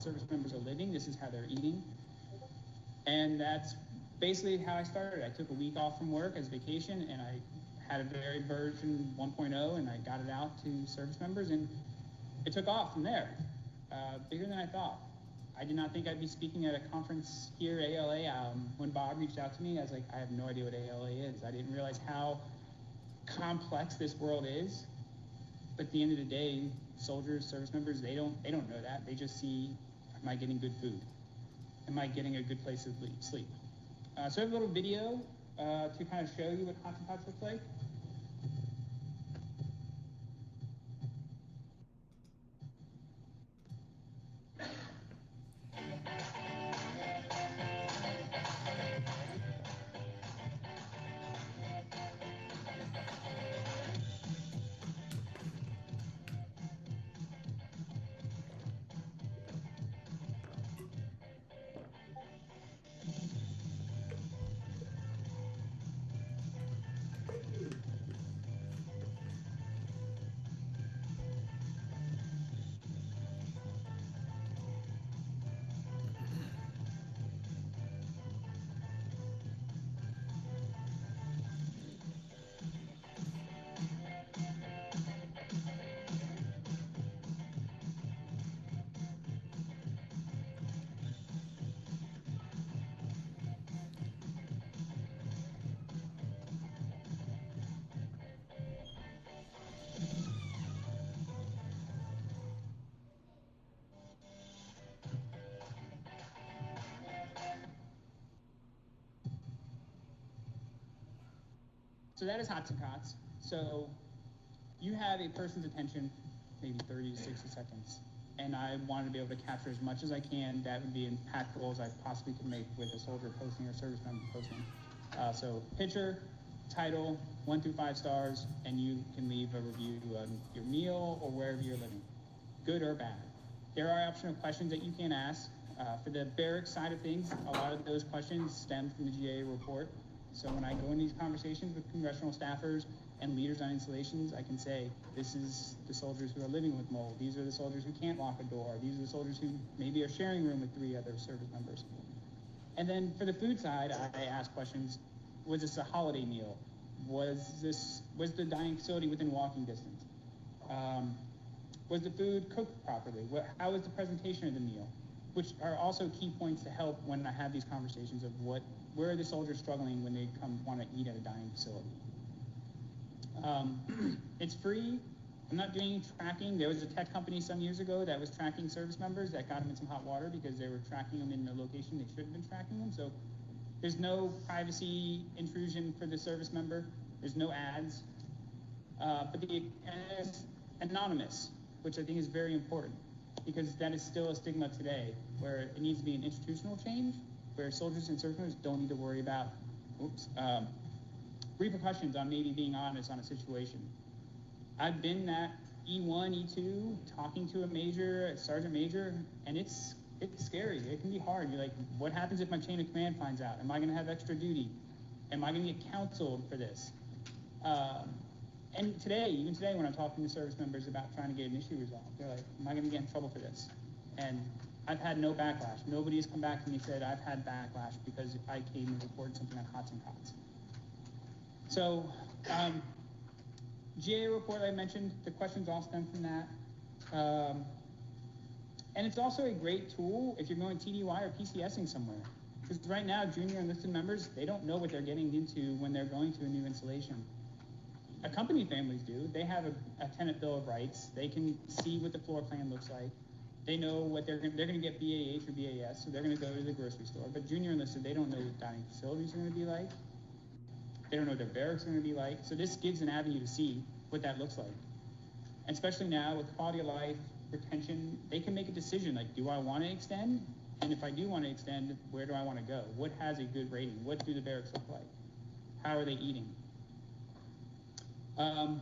service members are living. This is how they're eating. And that's basically how I started. I took a week off from work as vacation, and I had a very version 1.0, and I got it out to service members, and it took off from there, bigger than I thought. I did not think I'd be speaking at a conference here, ALA. When Bob reached out to me, I was like, I have no idea what ALA is. I didn't realize how complex this world is. But at the end of the day, soldiers, service members, they don't know that. They just see, am I getting good food? Am I getting a good place to sleep? So I have a little video to kind of show you what Hots&Cots looks like. So that is Hots&Cots. So you have a person's attention, maybe 30 to 60 seconds, and I wanted to be able to capture as much as I can that would be impactful as I possibly could make with a soldier posting or service member posting. So picture, title, 1 through 5 stars, and you can leave a review on your meal or wherever you're living, good or bad. There are optional questions that you can ask. For the barracks side of things, a lot of those questions stem from the GA report. So when I go in these conversations with congressional staffers and leaders on installations, I can say, this is the soldiers who are living with mold. These are the soldiers who can't lock a door. These are the soldiers who maybe are sharing a room with 3 other service members. And then for the food side, I ask questions. Was this a holiday meal? Was the dining facility within walking distance? Was the food cooked properly? How was the presentation of the meal? Which are also key points to help when I have these conversations of where are the soldiers struggling when they want to eat at a dining facility. It's free. I'm not doing any tracking. There was a tech company some years ago that was tracking service members that got them in some hot water because they were tracking them in a location they shouldn't have been tracking them. So there's no privacy intrusion for the service member. There's no ads. But it's anonymous, which I think is very important, because that is still a stigma today, where it needs to be an institutional change, where soldiers and service members don't need to worry about repercussions on maybe being honest on a situation. I've been that E1, E2, talking to a sergeant major, and it's scary. It can be hard. You're like, what happens if my chain of command finds out? Am I going to have extra duty? Am I going to get counseled for this? And even today, when I'm talking to service members about trying to get an issue resolved, they're like, am I going to get in trouble for this? And I've had no backlash. Nobody has come back to me and said, I've had backlash because I came and reported something on Hots&Cots. So, GA report I mentioned, the questions all stem from that. And it's also a great tool if you're going TDY or PCSing somewhere. Because right now, junior enlisted members, they don't know what they're getting into when they're going to a new installation. Accompanied families do. They have a tenant bill of rights. They can see what the floor plan looks like. They know what they're going to get BAH or BAS, so they're going to go to the grocery store. But junior enlisted, they don't know what dining facilities are going to be like. They don't know what their barracks are going to be like. So this gives an avenue to see what that looks like. And especially now with quality of life, retention, they can make a decision like, do I want to extend? And if I do want to extend, where do I want to go? What has a good rating? What do the barracks look like? How are they eating? And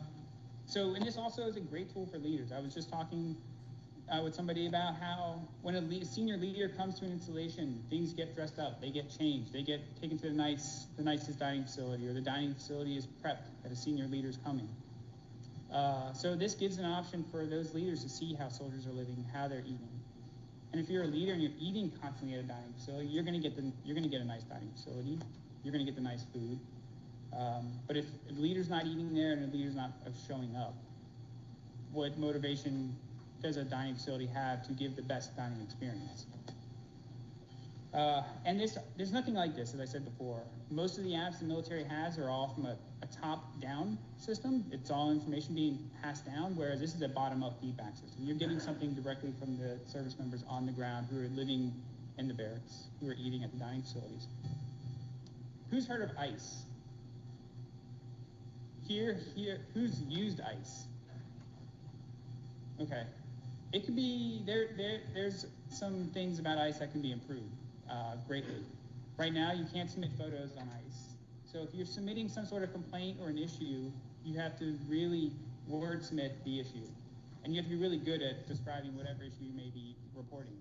this also is a great tool for leaders. I was just talking with somebody about how when a senior leader comes to an installation, things get dressed up, they get changed, they get taken to the nicest dining facility, or the dining facility is prepped that a senior leader is coming. So this gives an option for those leaders to see how soldiers are living, how they're eating. And if you're a leader and you're eating constantly at a dining facility, you're going to get a nice dining facility. You're going to get the nice food. But if the leader's not eating there and the leader's not showing up, what motivation does a dining facility have to give the best dining experience? And there's nothing like this, as I said before. Most of the apps the military has are all from a top-down system. It's all information being passed down, whereas this is a bottom-up feedback system. You're getting something directly from the service members on the ground who are living in the barracks, who are eating at the dining facilities. Who's heard of ICE? Here, who's used ICE? Okay. It could be, there's some things about ICE that can be improved greatly. Right now, you can't submit photos on ICE. So if you're submitting some sort of complaint or an issue, you have to really wordsmith the issue. And you have to be really good at describing whatever issue you may be reporting.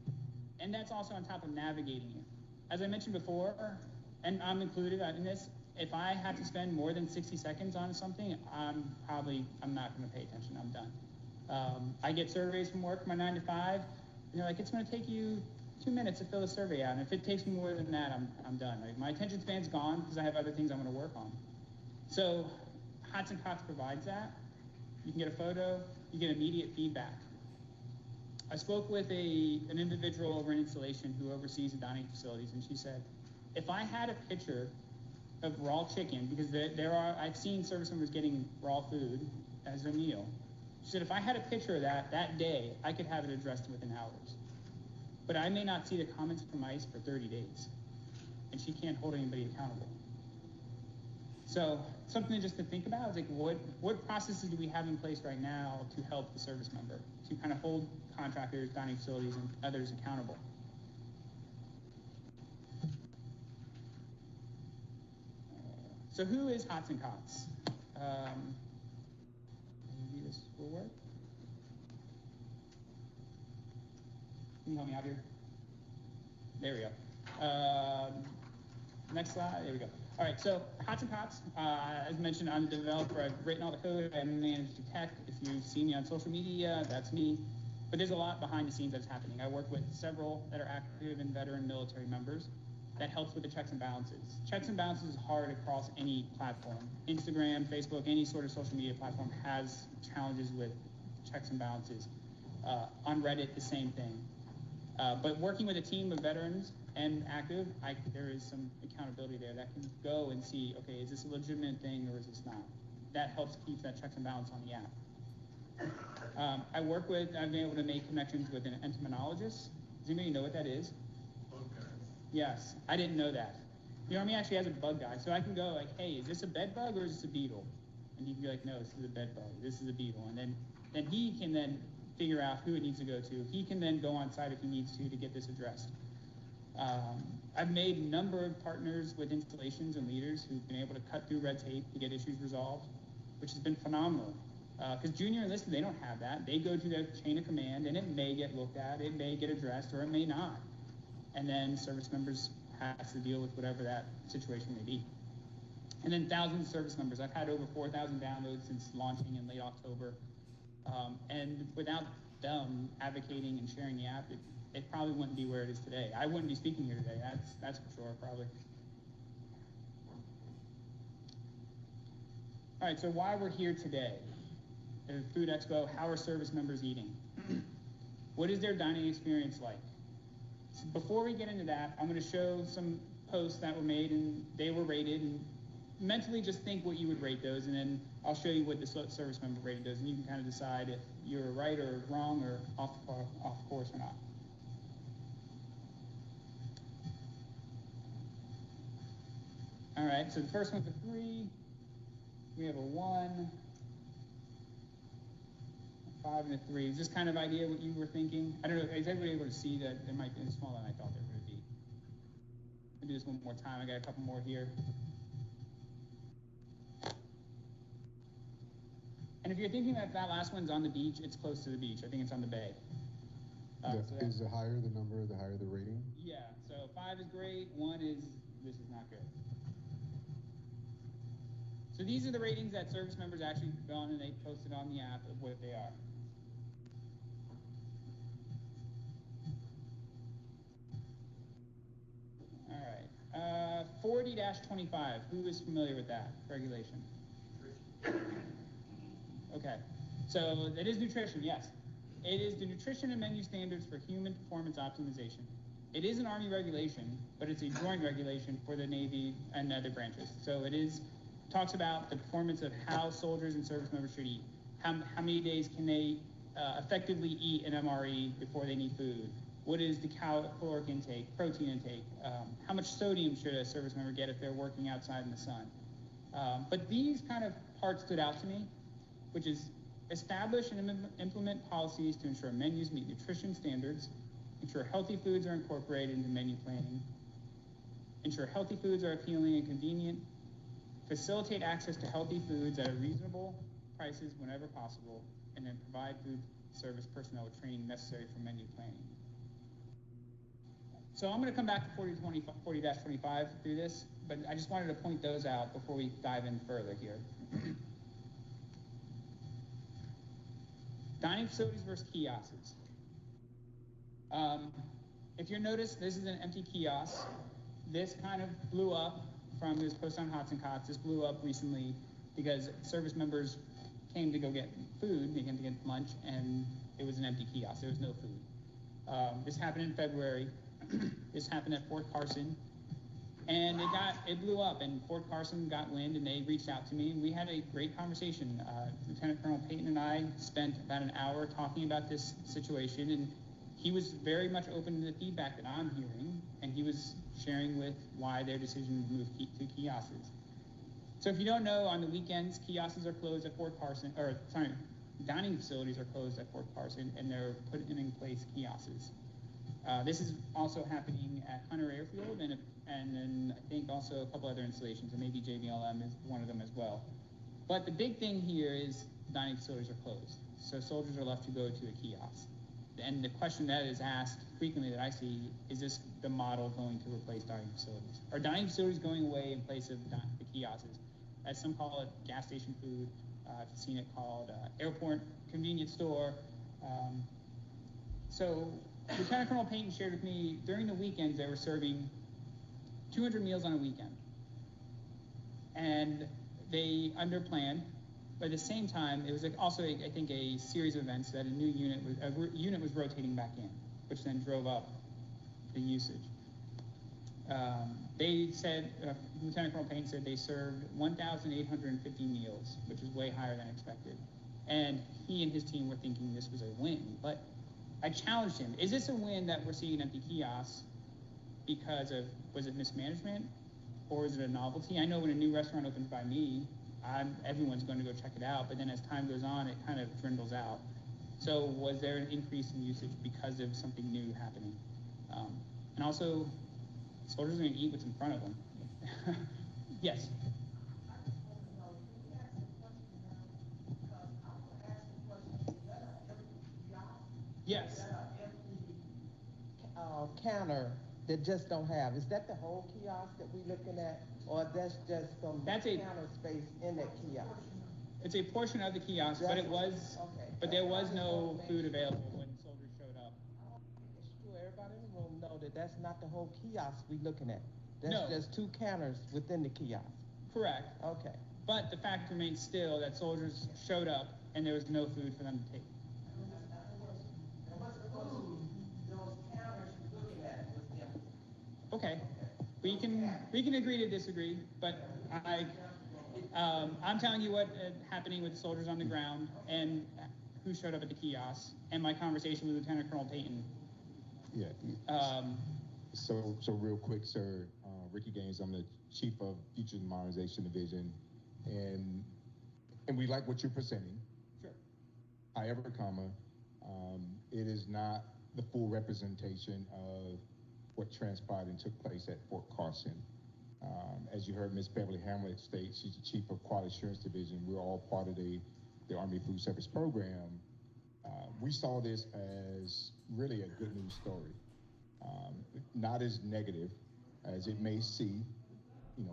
And that's also on top of navigating it. As I mentioned before, and I'm included in this, if I have to spend more than 60 seconds on something, I'm not going to pay attention. I'm done. I get surveys from work, my 9 to 5, and they're like, it's going to take you 2 minutes to fill the survey out, and if it takes me more than that, I'm done. Like, my attention span's gone because I have other things I'm going to work on. So Hots&Cots provides that. You can get a photo, you get immediate feedback. I spoke with an individual over in installation who oversees the dining facilities, and she said, if I had a picture of raw chicken, because I've seen service members getting raw food as their meal. She said, if I had a picture of that day, I could have it addressed within hours. But I may not see the comments from ICE for 30 days, and she can't hold anybody accountable. So something just to think about is like, what processes do we have in place right now to help the service member, to kind of hold contractors, dining facilities, and others accountable? So who is Hots&Cots? Maybe this will work. Can you help me out here? There we go. Next slide. There we go. All right, so Hots&Cots, as mentioned, I'm the developer. I've written all the code. I manage the tech. If you've seen me on social media, that's me. But there's a lot behind the scenes that's happening. I work with several that are active and veteran military members. That helps with the checks and balances. Checks and balances is hard across any platform. Instagram, Facebook, any sort of social media platform has challenges with checks and balances. On Reddit, the same thing. But working with a team of veterans and active, there is some accountability there that can go and see, okay, is this a legitimate thing or is this not? That helps keep that checks and balance on the app. I've been able to make connections with an entomologist. Does anybody know what that is? Yes, I didn't know that. The Army actually has a bug guy, so I can go like, hey, is this a bed bug or is this a beetle? And he can be like, no, this is a bed bug, this is a beetle. And then he can then figure out who it needs to go to. He can then go on site if he needs to get this addressed. I've made a number of partners with installations and leaders who've been able to cut through red tape to get issues resolved, which has been phenomenal. Because junior enlisted, they don't have that. They go to their chain of command, and it may get looked at, it may get addressed, or it may not. And then service members have to deal with whatever that situation may be. And then thousands of service members. I've had over 4,000 downloads since launching in late October. And without them advocating and sharing the app, it probably wouldn't be where it is today. I wouldn't be speaking here today, that's for sure, probably. All right, so why we're here today. The Food Expo, how are service members eating? What is their dining experience like? Before we get into that, I'm going to show some posts that were made and they were rated, and mentally just think what you would rate those, and then I'll show you what the service member rated those, and you can kind of decide if you're right or wrong or off course or not. All right, so the first one's a 3. We have a 1, a 5, and a 3. Is this kind of idea what you were thinking? I don't know, is everybody able to see that it might be smaller than I thought they were going to be? Let me do this one more time. I got a couple more here. And if you're thinking that last one's on the beach, it's close to the beach. I think it's on the bay. Is the higher the number, the higher the rating? Yeah, so 5 is great, 1 is, this is not good. So these are the ratings that service members actually gone and they posted on the app of what they are. 40-25, who is familiar with that regulation? Okay, so it is nutrition, yes. It is the nutrition and menu standards for human performance optimization. It is an Army regulation, but it's a joint regulation for the Navy and other branches. So it talks about the performance of how soldiers and service members should eat. How many days can they effectively eat an MRE before they need food? What is the caloric intake, protein intake? How much sodium should a service member get if they're working outside in the sun? But these kind of parts stood out to me, which is establish and implement policies to ensure menus meet nutrition standards, ensure healthy foods are incorporated into menu planning, ensure healthy foods are appealing and convenient, facilitate access to healthy foods at reasonable prices whenever possible, and then provide food service personnel with training necessary for menu planning. So I'm going to come back to 40-25 through this, but I just wanted to point those out before we dive in further here. Dining facilities versus kiosks. If you notice, this is an empty kiosk. This kind of blew up from this post on Hots&Cots. This blew up recently because service members came to go get food, they came to get lunch, and it was an empty kiosk. There was no food. This happened in February. This happened at Fort Carson, and it blew up, and Fort Carson got wind, and they reached out to me, and we had a great conversation. Lieutenant Colonel Payton and I spent about an hour talking about this situation, and he was very much open to the feedback that I'm hearing, and he was sharing with why their decision to move to kiosks. So if you don't know, on the weekends, kiosks are closed at Fort Carson, dining facilities are closed at Fort Carson, and they're putting in place kiosks. This is also happening at Hunter Airfield, and then I think also a couple other installations, and maybe JBLM is one of them as well. But the big thing here is dining facilities are closed, so soldiers are left to go to a kiosk. And the question that is asked frequently that I see, is this the model going to replace dining facilities? Are dining facilities going away in place of the kiosks? As some call it, gas station food. I've seen it called airport convenience store. So Lieutenant Colonel Payton shared with me, during the weekends, they were serving 200 meals on a weekend. And they underplanned, but at the same time, it was also, I think, a series of events that a unit was rotating back in, which then drove up the usage. They said, Lieutenant Colonel Payton said they served 1,850 meals, which is way higher than expected. And he and his team were thinking this was a win, but I challenged him. Is this a win that we're seeing empty kiosks because of, was it mismanagement, or is it a novelty? I know when a new restaurant opens by me, everyone's going to go check it out, but then as time goes on, it kind of dwindles out. So was there an increase in usage because of something new happening? And also, soldiers are going to eat what's in front of them. Yes? Yes. Counter that just don't have. Is that the whole kiosk that we're looking at, or that's just some counter space in that kiosk? It's a portion of the kiosk, but there was no food available when soldiers showed up. It's true. Everybody in the room know that that's not the whole kiosk we're looking at. That's just two counters within the kiosk. Correct. Okay. But the fact remains still that soldiers showed up and there was no food for them to take. Okay, we can agree to disagree, but I'm telling you what happening with the soldiers on the ground and who showed up at the kiosk, and my conversation with Lieutenant Colonel Payton. Yeah. So real quick, sir, Ricky Gaines, I'm the Chief of Futures and Modernization Division, and we like what you're presenting. Sure. However, it is not the full representation of what transpired and took place at Fort Carson. As you heard Ms. Beverly Hamlet state, she's the Chief of Quality Assurance Division. We're all part of the Army Food Service Program. We saw this as really a good news story. Not as negative as it may seem,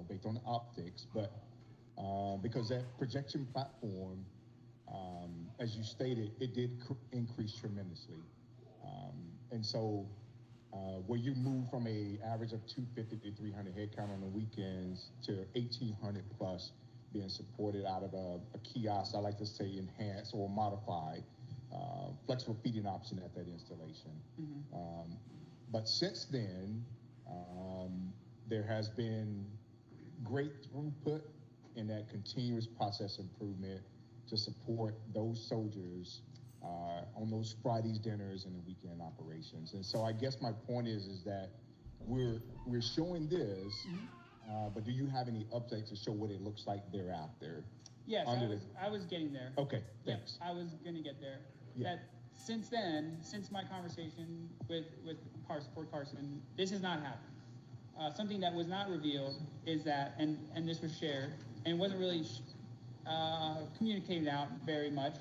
based on the optics, but because that projection platform, as you stated, it did increase tremendously. And so where you move from a average of 250 to 300 head count on the weekends to 1,800 plus being supported out of a kiosk, I like to say enhanced or modified, flexible feeding option at that installation. But since then, there has been great throughput in that continuous process improvement to support those soldiers on those Fridays dinners and the weekend operations. And so I guess my point is that we're showing this, but do you have any updates to show what it looks like thereafter? Yes, I was getting there. Okay, thanks. Yep, I was going to get there. Yeah. That since then, since my conversation with Fort Carson, this has not happened. Something that was not revealed is that, and this was shared, and it wasn't really communicated out very much.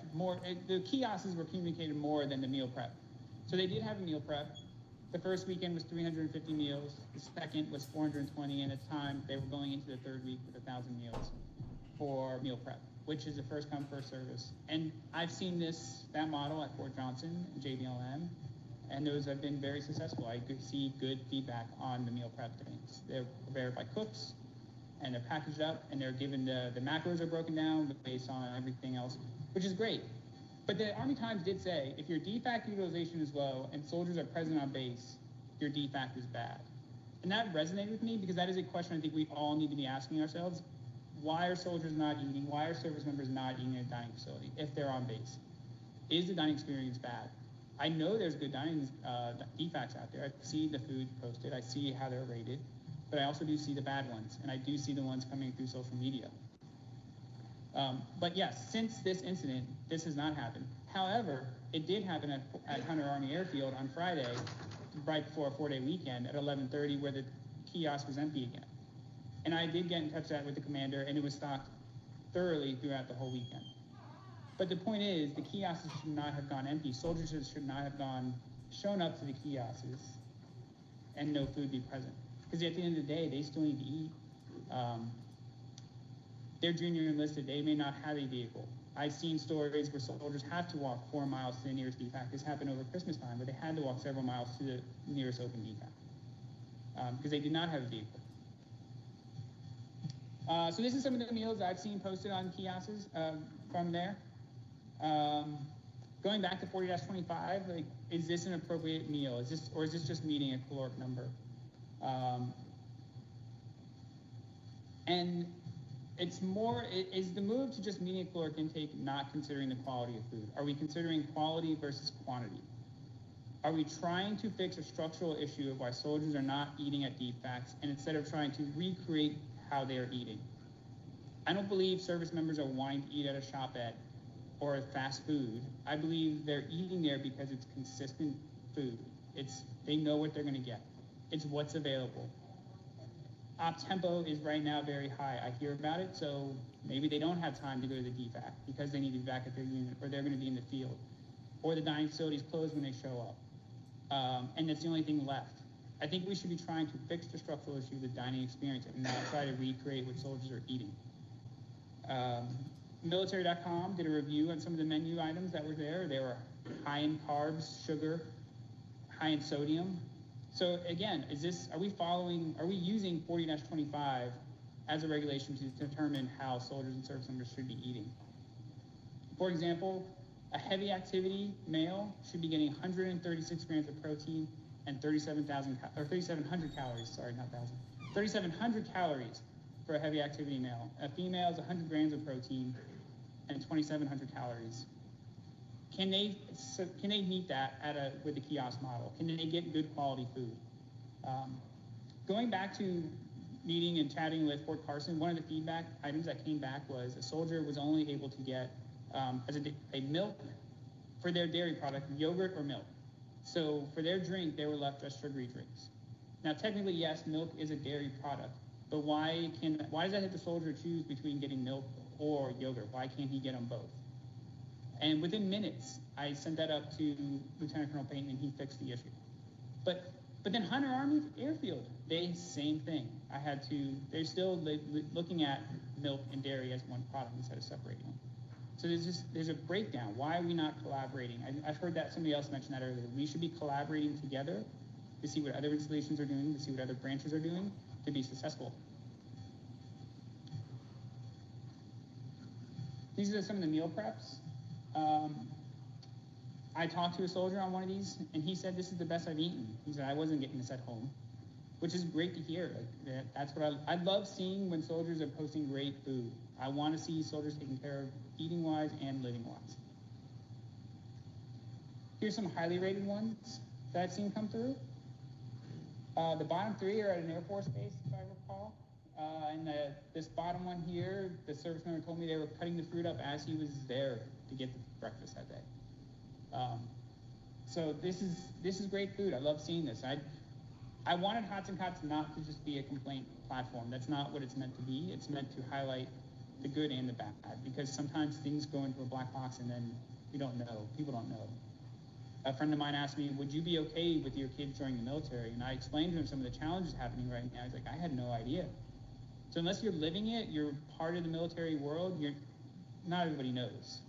The kiosks were communicated more than the meal prep. So they did have a meal prep. The first weekend was 350 meals. The second was 420, and at the time they were going into the third week with 1,000 meals for meal prep, which is a first come, first service. And I've seen that model at Fort Johnson and JBLM, and those have been very successful. I could see good feedback on the meal prep things. They're prepared by cooks, and they're packaged up, and they're given the macros are broken down based on everything else, which is great. But the Army Times did say, if your DFAC utilization is low and soldiers are present on base, your DFAC is bad. And that resonated with me because that is a question I think we all need to be asking ourselves. Why are soldiers not eating? Why are service members not eating in a dining facility if they're on base? Is the dining experience bad? I know there's good dining DFACs out there. I see the food posted. I see how they're rated. But I also do see the bad ones, and I do see the ones coming through social media. But yes, since this incident, this has not happened. However, it did happen at Hunter Army Airfield on Friday, right before a 4-day weekend at 11:30, where the kiosk was empty again. And I did get in touch with the commander, and it was stocked thoroughly throughout the whole weekend. But the point is, the kiosks should not have gone empty. Soldiers should not have shown up to the kiosks and no food be present. Because at the end of the day, they still need to eat. They're junior enlisted. They may not have a vehicle. I've seen stories where soldiers have to walk 4 miles to the nearest DFAC. This happened over Christmas time, where they had to walk several miles to the nearest open DFAC because they did not have a vehicle. So this is some of the meals I've seen posted on kiosks from there. Going back to 40-25, like, is this an appropriate meal? Is this just meeting a caloric number? And it's more, is the move to just meeting a caloric intake not considering the quality of food? Are we considering quality versus quantity? Are we trying to fix a structural issue of why soldiers are not eating at DFACs, and instead of trying to recreate how they are eating? I don't believe service members are wanting to eat at a shop-at or fast food. I believe they're eating there because it's consistent food. They know what they're going to get. It's what's available. Op tempo is right now very high. I hear about it, so maybe they don't have time to go to the DFAC because they need to be back at their unit, or they're going to be in the field, or the dining facility is closed when they show up, and that's the only thing left. I think we should be trying to fix the structural issue of the dining experience and not try to recreate what soldiers are eating. Military.com did a review on some of the menu items that were there. They were high in carbs, sugar, high in sodium. So again, are we using 40-25 as a regulation to determine how soldiers and service members should be eating? For example, a heavy activity male should be getting 136 grams of protein and 3,700 calories, sorry, not 1,000. 3,700 calories for a heavy activity male. A female is 100 grams of protein and 2,700 calories. Can they meet that with the kiosk model? Can they get good quality food? Going back to meeting and chatting with Fort Carson, one of the feedback items that came back was a soldier was only able to get as a milk for their dairy product, yogurt or milk. So for their drink, they were left just sugary drinks. Now, technically, yes, milk is a dairy product, but why does that have the soldier choose between getting milk or yogurt? Why can't he get them both? And within minutes, I sent that up to Lieutenant Colonel Payton, and he fixed the issue. But then Hunter Army Airfield, same thing. They're still looking at milk and dairy as one product instead of separating them. So there's a breakdown. Why are we not collaborating? I've heard that somebody else mention that earlier. We should be collaborating together to see what other installations are doing, to see what other branches are doing to be successful. These are some of the meal preps. I talked to a soldier on one of these, and he said, this is the best I've eaten. He said, I wasn't getting this at home, which is great to hear. Like, that's what I love seeing when soldiers are posting great food. I want to see soldiers taken care of eating-wise and living-wise. Here's some highly rated ones that I've seen come through. The bottom three are at an Air Force base, if I recall. And this bottom one here, the service member told me they were cutting the fruit up as he was there to get the breakfast that day. So this is great food. I love seeing this. I wanted Hots&Cots not to just be a complaint platform. That's not what it's meant to be. It's meant to highlight the good and the bad, because sometimes things go into a black box and then we don't know. People don't know. A friend of mine asked me, would you be okay with your kids joining the military? And I explained to him some of the challenges happening right now. He's like, I had no idea. So unless you're living it, you're part of the military world, not everybody knows.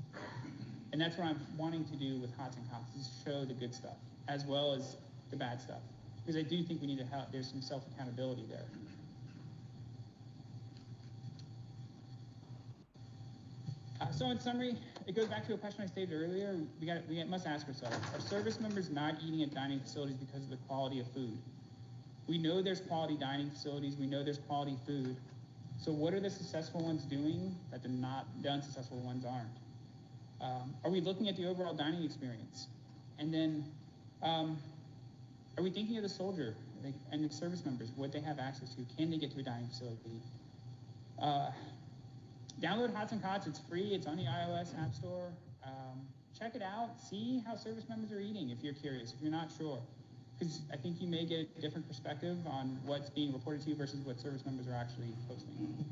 And that's what I'm wanting to do with Hots&Cots, is show the good stuff as well as the bad stuff. Because I do think we need to have, there's some self-accountability there. So in summary, it goes back to a question I stated earlier. We must ask ourselves, are service members not eating at dining facilities because of the quality of food? We know there's quality dining facilities. We know there's quality food. So what are the successful ones doing that the unsuccessful ones aren't? Are we looking at the overall dining experience? And then are we thinking of the soldier and the service members, what they have access to? Can they get to a dining facility? Download Hots&Cots. It's free. It's on the iOS App Store. Check it out. See how service members are eating if you're curious, if you're not sure. Because I think you may get a different perspective on what's being reported to you versus what service members are actually posting.